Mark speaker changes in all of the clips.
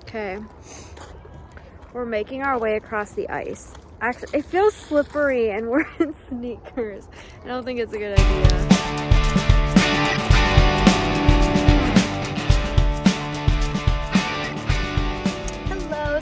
Speaker 1: Okay. We're making our way across the ice. Actually, it feels slippery and we're in sneakers. I don't think it's a good idea.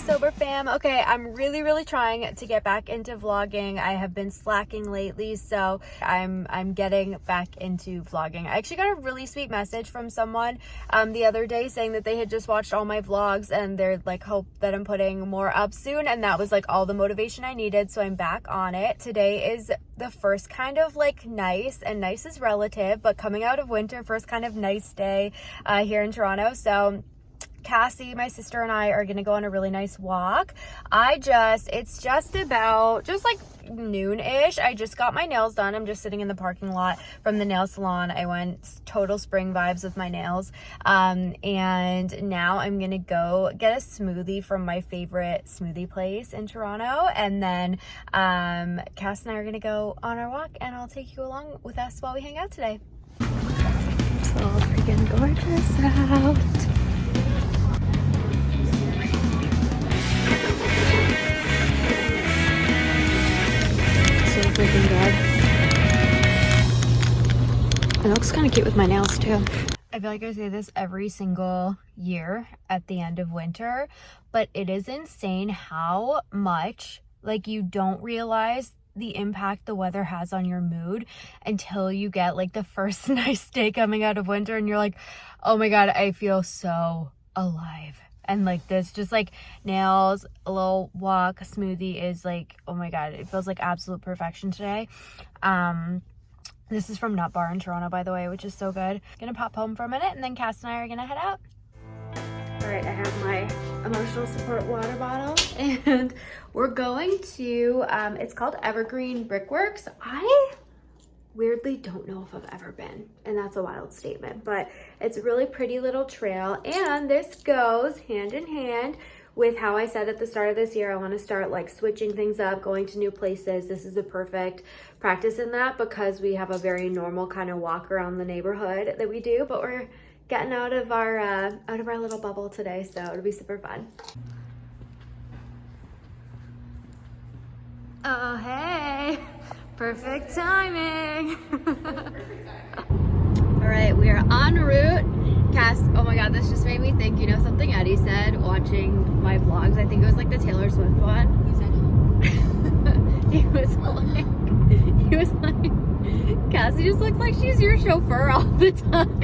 Speaker 1: Sober fam. Okay, I'm really trying to get back into vlogging. I have been slacking lately, so I'm getting back into vlogging. I actually got a really sweet message from someone the other day saying that they had just watched all my vlogs and they're like hope that I'm putting more up soon, and that was like all the motivation I needed, so I'm back on it. Today is the first kind of like nice, and nice is relative, but coming out of winter, first kind of nice day here in Toronto. So Cassie, my sister, and I are gonna go on a really nice walk. It's just like noon-ish. I just got my nails done. I'm just sitting in the parking lot from the nail salon. I went total spring vibes with my nails. And now I'm gonna go get a smoothie from my favorite smoothie place in Toronto. And then Cass and I are gonna go on our walk, and I'll take you along with us while we hang out today. So freaking gorgeous out. Freaking good. It looks kind of cute with my nails too. I feel like I say this every single year at the end of winter, but it is insane how much like you don't realize the impact the weather has on your mood until you get like the first nice day coming out of winter and you're like, oh my god, I feel so alive. And like this, just like nails, a little walk, a smoothie is like, oh my god, it feels like absolute perfection today. This is from Nut Bar in Toronto, by the way, which is so good. Gonna pop home for a minute, and then Cass and I are gonna head out. All right, I have my emotional support water bottle, and we're going to, it's called Evergreen Brickworks. I weirdly don't know if I've ever been, and that's a wild statement, but it's a really pretty little trail, and this goes hand in hand with how I said at the start of this year I want to start like switching things up, going to new places. This is a perfect practice in that, because we have a very normal kind of walk around the neighborhood that we do, but we're getting out of our little bubble today, so it'll be super fun. Oh hey, perfect timing. All right, we are en route. Cass, oh my god, this just made me think, you know something Eddie said watching my vlogs? I think it was like the Taylor Swift one. He was like, Cassie just looks like she's your chauffeur all the time,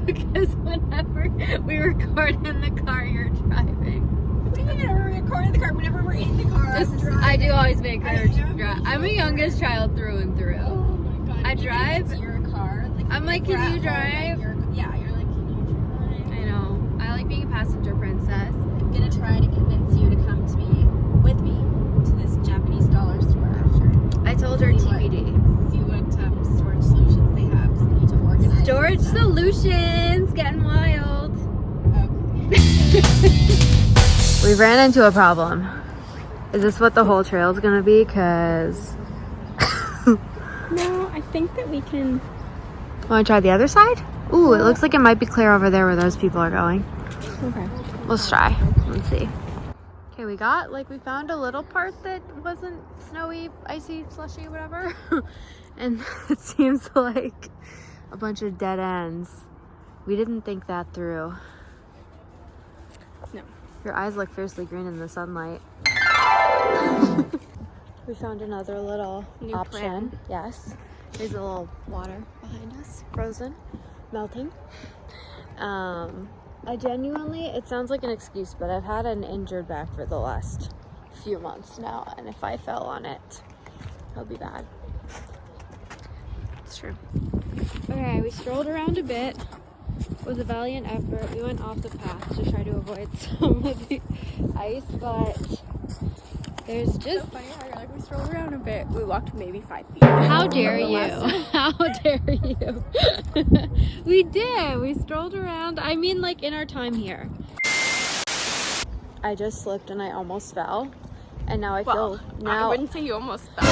Speaker 1: because whenever we record in the car, you're driving.
Speaker 2: What do you mean we're recording the car? Whenever we're in the car,
Speaker 1: I do always make her drive. I'm a youngest child through and through.
Speaker 2: Oh my god.
Speaker 1: I drive.
Speaker 2: It's your car. Like,
Speaker 1: I'm like, can you drive?
Speaker 2: You're like, can you drive?
Speaker 1: I know. I like being a passenger princess.
Speaker 2: I'm gonna try to convince you to come to me, with me, to this Japanese dollar store after.
Speaker 1: I told her TBD.
Speaker 2: See what storage solutions they have, because we need to organize.
Speaker 1: Storage solutions, getting wild.
Speaker 2: Okay.
Speaker 1: We ran into a problem. Is this what the whole trail is gonna be? Cause
Speaker 2: No, I think that we can.
Speaker 1: wanna try the other side? Ooh, it looks like it might be clear over there where those people are going.
Speaker 2: Okay.
Speaker 1: Let's try. Let's see. Okay, we found a little part that wasn't snowy, icy, slushy, whatever. And it seems like a bunch of dead ends. We didn't think that through.
Speaker 2: No.
Speaker 1: Your eyes look fiercely green in the sunlight. We found another little
Speaker 2: new
Speaker 1: option.
Speaker 2: plan.
Speaker 1: Yes. There's a little water behind us, frozen, melting. I genuinely, it sounds like an excuse, but I've had an injured back for the last few months now, and if I fell on it, it'll be bad. It's true. Okay, we strolled around a bit. It was a valiant effort. We went off the path to try to avoid some of the ice, but there's just...
Speaker 2: So funny how you're like, we strolled around a bit. We walked maybe 5 feet.
Speaker 1: How dare you? How dare you? We did. We strolled around. I mean, like, in our time here. I just slipped and I almost fell. And now I feel...
Speaker 2: I wouldn't say you almost fell.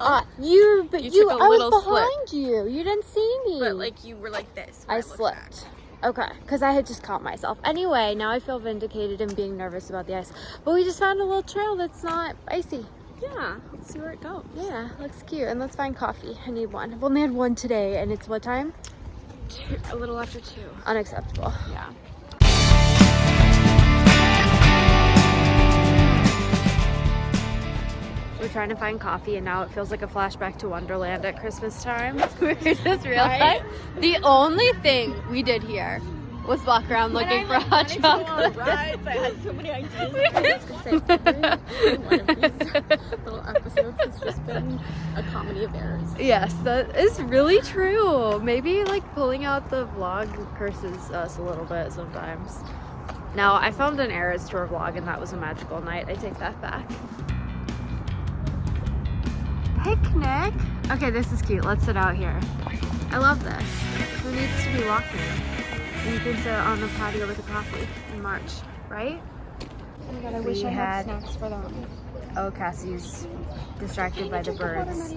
Speaker 1: I
Speaker 2: took a
Speaker 1: was
Speaker 2: little
Speaker 1: behind you. You didn't see me.
Speaker 2: But like you were like this.
Speaker 1: I slipped. Okay, because I had just caught myself. Anyway, now I feel vindicated in being nervous about the ice. But we just found a little trail that's not icy.
Speaker 2: Yeah, let's see where it goes.
Speaker 1: Yeah, looks cute. And let's find coffee. I need one. I've only had one today, and it's what time?
Speaker 2: A little after 2.
Speaker 1: Unacceptable.
Speaker 2: Yeah.
Speaker 1: We're trying to find coffee, and now it feels like a flashback to Wonderland at Christmas time. We just realized the only thing we did here was walk around looking for hot chocolate.
Speaker 2: I had so many ideas. I was gonna say, every one of these little episodes has just been a comedy of errors.
Speaker 1: Yes, that is really true. Maybe like pulling out the vlog curses us a little bit sometimes. Now, I filmed an Eras Tour vlog, and that was a magical night. I take that back. Picnic? Okay, this is cute. Let's sit out here. I love this. Who needs to be walking? You can sit on the patio with a coffee in March, right?
Speaker 2: Oh my god, I wish I had snacks for them.
Speaker 1: Oh, Cassie's distracted by the birds.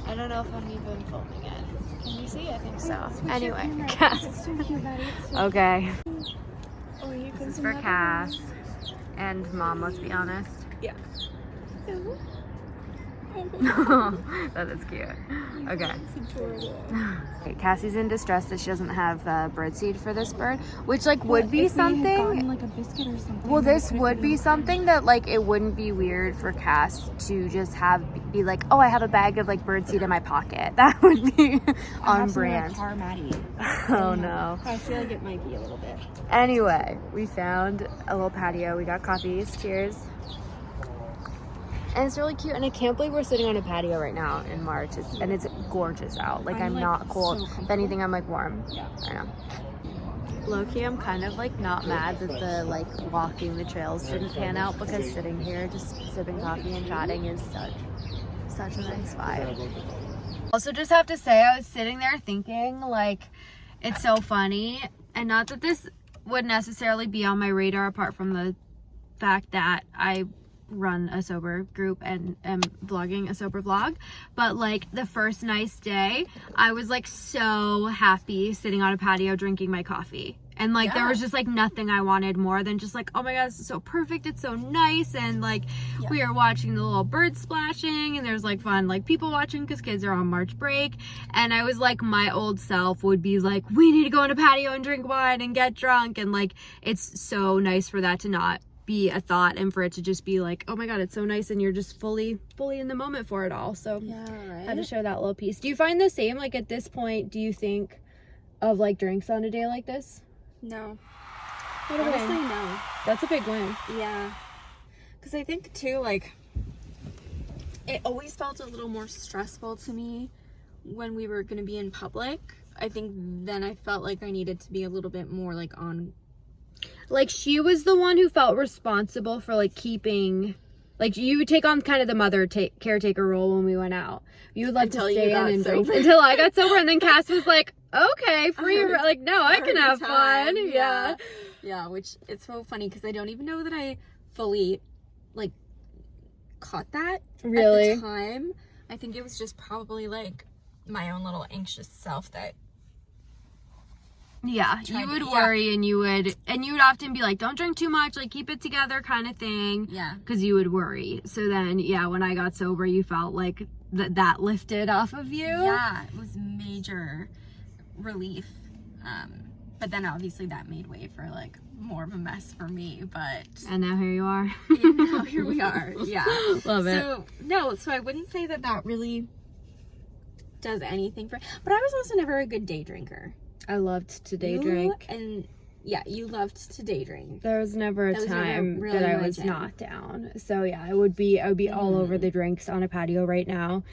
Speaker 1: I don't know if I'm even filming it. Can you see? I think so. Anyway, Cass. Okay. This is for Cass and Mom, let's be honest.
Speaker 2: Yeah.
Speaker 1: That is cute. Okay. Okay, Cassie's in distress that she doesn't have birdseed for this bird, which like would be something.
Speaker 2: Like a biscuit or something.
Speaker 1: Well, this would be something that like it wouldn't be weird for Cass to just be like, oh, I have a bag of like birdseed in my pocket. That would be on brand.
Speaker 2: Car Maddie.
Speaker 1: Oh no.
Speaker 2: I feel like it might be a little bit.
Speaker 1: Anyway, we found a little patio. We got coffees. Cheers. And it's really cute, and I can't believe we're sitting on a patio right now in March, and it's gorgeous out. Like, I'm not cold.
Speaker 2: So
Speaker 1: if anything, I'm like warm.
Speaker 2: Yeah.
Speaker 1: I know. Low-key, I'm kind of like not mad that the like walking the trails didn't pan out, because sitting here just sipping coffee and chatting is such a nice vibe. Also, just have to say, I was sitting there thinking like, it's so funny, and not that this would necessarily be on my radar apart from the fact that I run a sober group and am vlogging a sober vlog, but like the first nice day I was like so happy sitting on a patio drinking my coffee, and like there was just like nothing I wanted more than just like, oh my god, this is so perfect, it's so nice. And like we are watching the little birds splashing, and there's like fun like people watching because kids are on March break, and I was like, my old self would be like, we need to go on a patio and drink wine and get drunk, and like it's so nice for that to not be a thought, and for it to just be like, oh my god, it's so nice, and you're just fully in the moment for it all. So
Speaker 2: yeah, right.
Speaker 1: Had to share that little piece. Do you find the same, like at this point, do you think of like drinks on a day like this?
Speaker 2: No.
Speaker 1: What a win.
Speaker 2: Honestly, no.
Speaker 1: That's a big win.
Speaker 2: Yeah. Because I think too, like, it always felt a little more stressful to me when we were going to be in public. I think then I felt like I needed to be a little bit more like on.
Speaker 1: Like, she was the one who felt responsible for like keeping, like, you would take on kind of the mother caretaker role when we went out. You would like to stay in and drink until I got sober, and then Cass was like, okay, free, like, no, I can have fun.
Speaker 2: Yeah, which it's so funny because I don't even know that I fully like caught that
Speaker 1: really
Speaker 2: at the time. I think it was just probably like my own little anxious self that
Speaker 1: you would worry, and you would often be like, don't drink too much, like keep it together kind of thing.
Speaker 2: Yeah,
Speaker 1: because you would worry. So then when I got sober, you felt like that lifted off of you.
Speaker 2: Yeah, it was major relief. But then obviously that made way for like more of a mess for me,
Speaker 1: and now here you are.
Speaker 2: Now here we are. Yeah.
Speaker 1: Love it.
Speaker 2: So I wouldn't say that really does anything for, but I was also never a good day drinker.
Speaker 1: I loved to day drink.
Speaker 2: And yeah, you loved to day drink.
Speaker 1: There was never a time that I was not down. So yeah, I would be all over the drinks on a patio right now.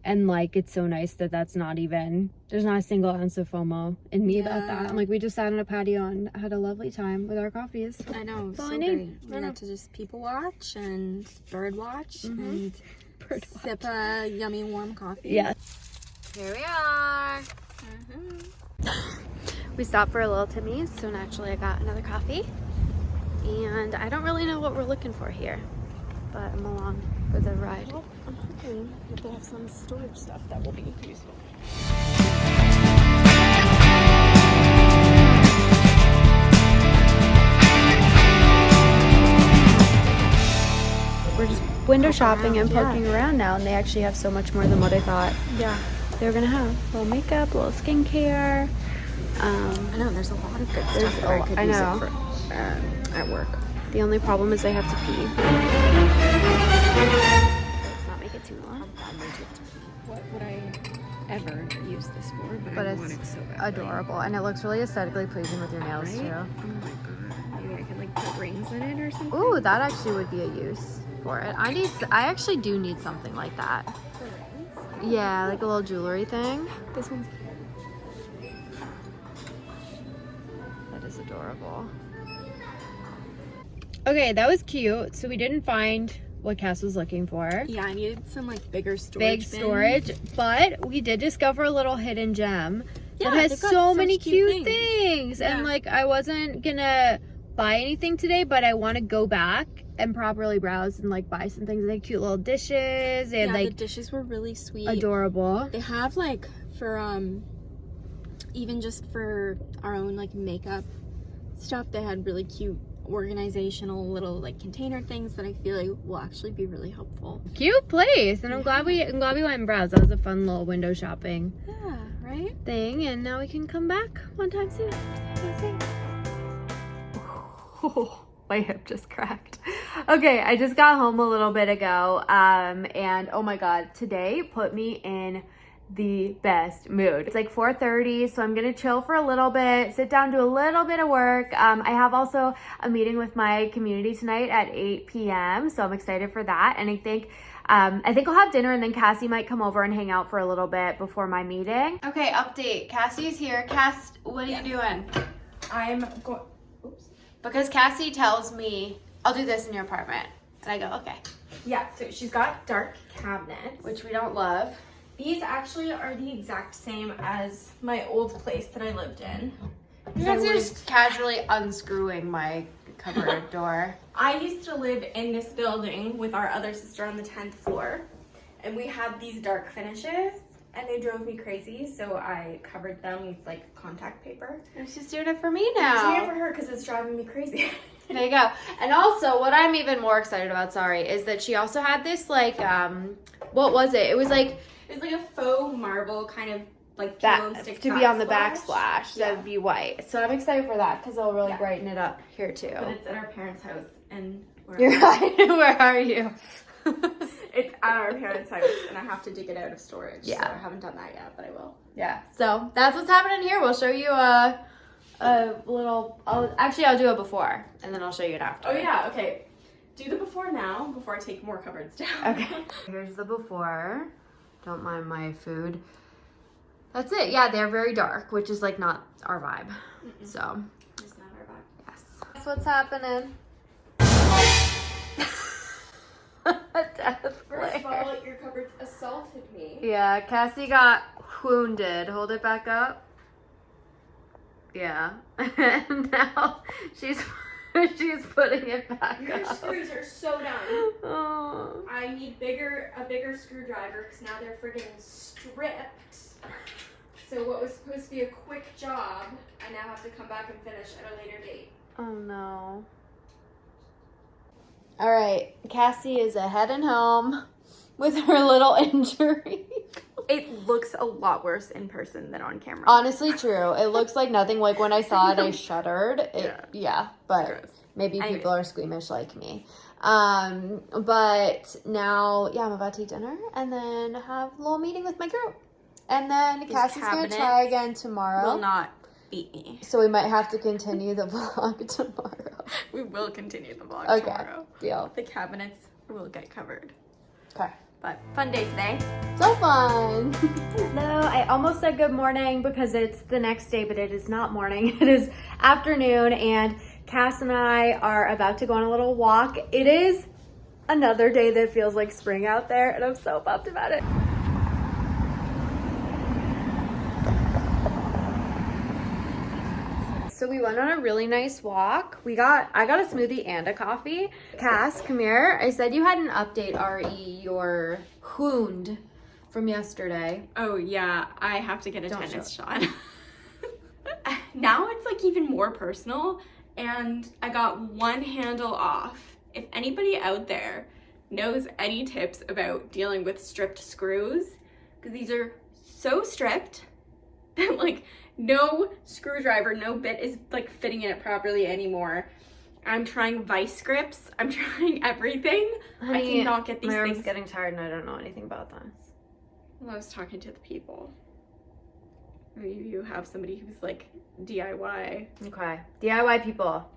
Speaker 1: And like, it's so nice that that's not even, there's not a single ounce of FOMO in me about that. I'm like, we just sat on a patio and had a lovely time with our coffees.
Speaker 2: I know,
Speaker 1: that's all
Speaker 2: so
Speaker 1: I need.
Speaker 2: great. We got to just people watch and bird watch and sip a yummy warm coffee.
Speaker 1: Yeah. Here we are. We stopped for a little Timmy's, so naturally I got another coffee. And I don't really know what we're looking for here, but I'm along for the ride.
Speaker 2: Well, I'm hoping that they have some storage stuff that will be useful.
Speaker 1: window
Speaker 2: poke
Speaker 1: shopping and
Speaker 2: around,
Speaker 1: poking around now, and they actually have so much more than what I thought
Speaker 2: Yeah.
Speaker 1: they were gonna have. A little makeup, a little skincare.
Speaker 2: I know, there's a lot of good stuff that I could
Speaker 1: I
Speaker 2: use
Speaker 1: know.
Speaker 2: it for, at work.
Speaker 1: The only problem is I have to pee. Let's not make it too long.
Speaker 2: What would I ever use this for?
Speaker 1: But
Speaker 2: I
Speaker 1: it's
Speaker 2: want it so badly.
Speaker 1: adorable, and it looks really aesthetically pleasing with your nails
Speaker 2: Right?
Speaker 1: too.
Speaker 2: Oh my god. Maybe I can like put rings in it or something.
Speaker 1: Ooh, that actually would be a use for it. I actually do need something like that.
Speaker 2: For rings?
Speaker 1: Yeah, like a little jewelry thing.
Speaker 2: This one's
Speaker 1: That is adorable. Okay, that was cute. So we didn't find what Cass was looking for.
Speaker 2: Yeah, I needed some like bigger storage.
Speaker 1: Big
Speaker 2: bins.
Speaker 1: storage, but we did discover a little hidden gem
Speaker 2: Yeah,
Speaker 1: that has
Speaker 2: they've got
Speaker 1: so
Speaker 2: such
Speaker 1: many
Speaker 2: cute
Speaker 1: cute things.
Speaker 2: Yeah.
Speaker 1: And like, I wasn't gonna buy anything today, but I want to go back and properly browse and like buy some things. Like cute little dishes and
Speaker 2: Yeah, the
Speaker 1: like
Speaker 2: dishes were really sweet.
Speaker 1: adorable.
Speaker 2: They have like for even just for our own like makeup stuff, they had really cute organizational little like container things that I feel like will actually be really helpful.
Speaker 1: Cute place, and I'm glad we went and browsed. That was a fun little window shopping
Speaker 2: Yeah, right?
Speaker 1: thing, and now we can come back one time soon. We'll see. Oh, my hip just cracked. Okay, I just got home a little bit ago, and oh my god, today put me in the best mood. It's like 4:30, so I'm gonna chill for a little bit, sit down, do a little bit of work. I have also a meeting with my community tonight at 8 p.m., so I'm excited for that. And I think I'll have dinner, and then Cassie might come over and hang out for a little bit before my meeting. Okay, update. Cassie's here. Cass, what are you doing?
Speaker 2: I'm going. Oops.
Speaker 1: Because Cassie tells me, I'll do this in your apartment. And I go, okay.
Speaker 2: Yeah, so she's got dark cabinets.
Speaker 1: Which we don't love.
Speaker 2: These actually are the exact same as my old place that I lived in.
Speaker 1: That's just casually unscrewing my cupboard door.
Speaker 2: I used to live in this building with our other sister on the 10th floor, and we had these dark finishes, and they drove me crazy, so I covered them with like contact paper.
Speaker 1: And she's doing it for me
Speaker 2: I'm
Speaker 1: now.
Speaker 2: doing it for her because it's driving me crazy.
Speaker 1: There you go. And also, what I'm even more excited about, is that she also had this like, what was it? It was like
Speaker 2: a faux marble kind of like peel and stick
Speaker 1: to be on the
Speaker 2: backsplash.
Speaker 1: backsplash. That would be white. So I'm excited for that because it'll really brighten it up here too.
Speaker 2: But it's at our parents' house, and
Speaker 1: You're right. Where are you?
Speaker 2: it's at our parents' house, and I have to dig it out of storage.
Speaker 1: Yeah.
Speaker 2: So I haven't done that yet, but I will.
Speaker 1: Yeah. So that's what's happening here. We'll show you a little. I'll do a before, and then I'll show you an after.
Speaker 2: Oh yeah. Okay. Do the before now before I take more cupboards down.
Speaker 1: Okay. Here's the before. Don't mind my food. That's it. Yeah, they're very dark, which is like not our vibe.
Speaker 2: Mm-mm.
Speaker 1: So.
Speaker 2: It's not our vibe.
Speaker 1: Yes. That's what's happening. Death
Speaker 2: First of
Speaker 1: glare.
Speaker 2: all, your cupboards assaulted me.
Speaker 1: Yeah, Cassie got wounded. Hold it back up. Yeah. And now she's putting it back
Speaker 2: Your
Speaker 1: up.
Speaker 2: screws are so done.
Speaker 1: Oh.
Speaker 2: I need a bigger screwdriver because now they're friggin' stripped. So what was supposed to be a quick job, I now have to come back and finish at a later date.
Speaker 1: Oh no. All right, Cassie is heading home with her little injury.
Speaker 2: It looks a lot worse in person than on camera.
Speaker 1: Honestly, true. It looks like nothing. Like when I saw it, I shuddered. Yeah, but
Speaker 2: gross.
Speaker 1: maybe
Speaker 2: Anyways.
Speaker 1: people are squeamish like me. But now, I'm about to eat dinner and then have a little meeting with my group. And then
Speaker 2: These
Speaker 1: Cassie's gonna
Speaker 2: cabinets
Speaker 1: try again tomorrow.
Speaker 2: Will not beat me.
Speaker 1: So we might have to continue the vlog tomorrow.
Speaker 2: We will continue the vlog
Speaker 1: Okay,
Speaker 2: tomorrow.
Speaker 1: deal.
Speaker 2: The cabinets will get covered.
Speaker 1: Okay.
Speaker 2: But fun day today.
Speaker 1: So fun. Hello. I almost said good morning because it's the next day, but it is not morning. It is afternoon, and Cass and I are about to go on a little walk. It is another day that feels like spring out there, and I'm so pumped about it. So we went on a really nice walk. I got a smoothie and a coffee. Cass, come here. I said you had an update, RE, your wound from yesterday.
Speaker 2: Oh yeah, I have to get a
Speaker 1: Don't
Speaker 2: tetanus
Speaker 1: show
Speaker 2: shot. Now it's like even more personal, and I got one handle off. If anybody out there knows any tips about dealing with stripped screws, because these are so stripped that like no screwdriver, no bit is like fitting in it properly anymore. I'm trying vice grips. I'm trying everything.
Speaker 1: Honey,
Speaker 2: I cannot get these
Speaker 1: my arm's
Speaker 2: things.
Speaker 1: getting tired and I don't know anything about this.
Speaker 2: Well, I was talking to the people. Maybe you have somebody who's like DIY.
Speaker 1: Okay. DIY people,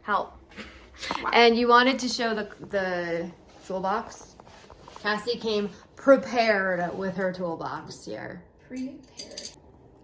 Speaker 1: help.
Speaker 2: Wow.
Speaker 1: And you wanted to show the toolbox? Cassie came prepared with her toolbox here.
Speaker 2: Prepared.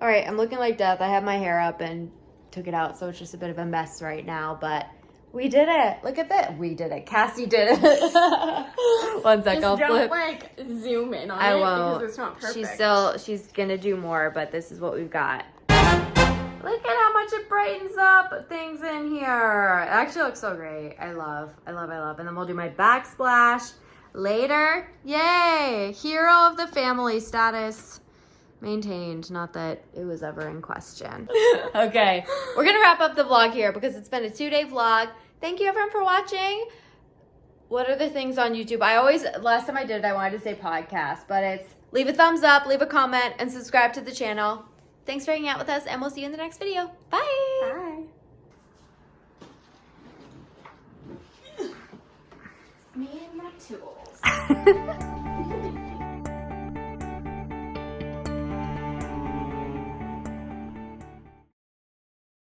Speaker 1: All right, I'm looking like death. I have my hair up and took it out, so it's just a bit of a mess right now, but we did it. Look at that. We did it. Cassie did it. One sec, I'll
Speaker 2: Just
Speaker 1: flip.
Speaker 2: don't like zoom in on
Speaker 1: I
Speaker 2: it
Speaker 1: won't.
Speaker 2: because it's not perfect.
Speaker 1: She's gonna do more, but this is what we've got. Look at how much it brightens up things in here. It actually looks so great. I love. And then we'll do my backsplash later. Yay! Hero of the family status maintained. Not that it was ever in question. Okay, we're gonna wrap up the vlog here because it's been a 2-day vlog. Thank you everyone for watching. What are the things on YouTube? Last time I did it, I wanted to say podcast, but it's leave a thumbs up, leave a comment, and subscribe to the channel. Thanks for hanging out with us, and we'll see you in the next video. Bye!
Speaker 2: Bye. Me and my tools.